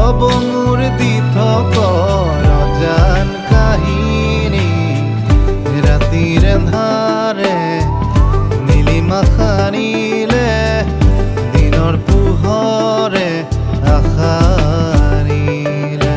হব মোৰ দি থকা অজান কাহিনী ৰাতিৰ এন্ধাৰে নীলিমা সানিলে দিনৰ পোহৰে আশা আনিলে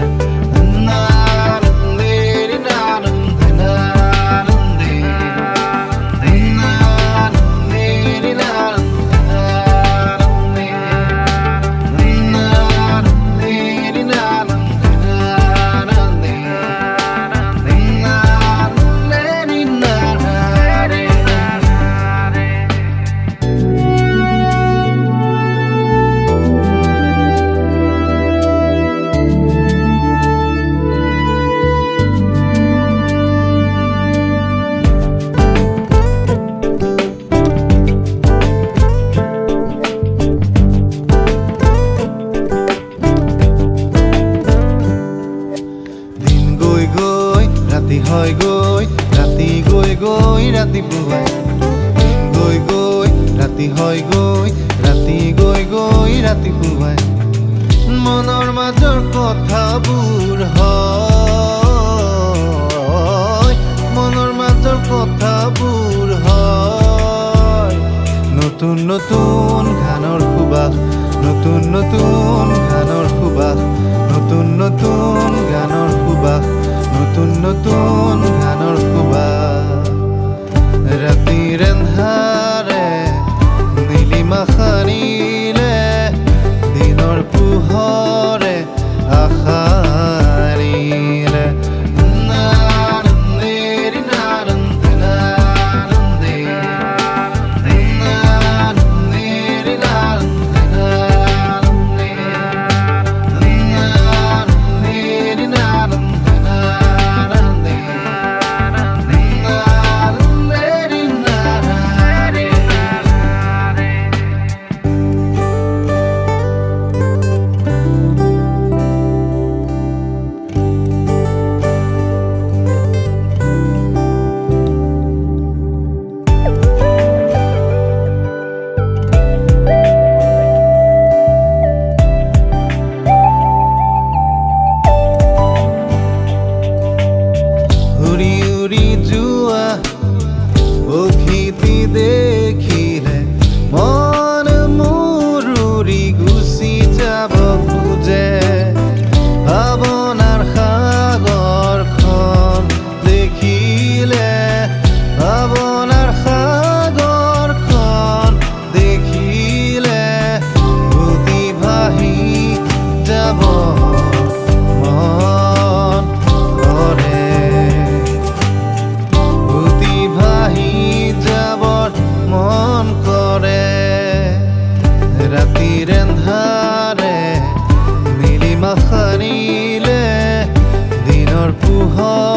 ৰাতি হয় গৈ ৰাতি গৈ গৈ ৰাতি পুৱাই গৈ গৈ ৰাতি হয় গৈ ৰাতি গৈ গৈ ৰাতি পুৱাই মনৰ মাজৰ কথাবোৰ হয় মনৰ মাজৰ কথাবোৰ হয় নতুন নতুন গানৰ সুবাস নতুন নতুন গানৰ সুবাস নতুন নতুন গানৰ সুবাস নতুন নতুন গানৰ সুবাস ৰাতিৰ এন্ধাৰে নীলিমা সানিলে দিনৰ পোহৰে আশা আনিলে দেখিলে মন মোৰ উৰি গুচি যাব খোজে ভাৱনাৰ সাগৰখন দেখিলে ভাৱনাৰ সাগৰখন দেখিলে উটি ভাহি যাব মন কৰে উটি ভাহি মন কৰে ৰাতিৰ এন্ধাৰে নীলিমা সানিলে দিনৰ পোহৰ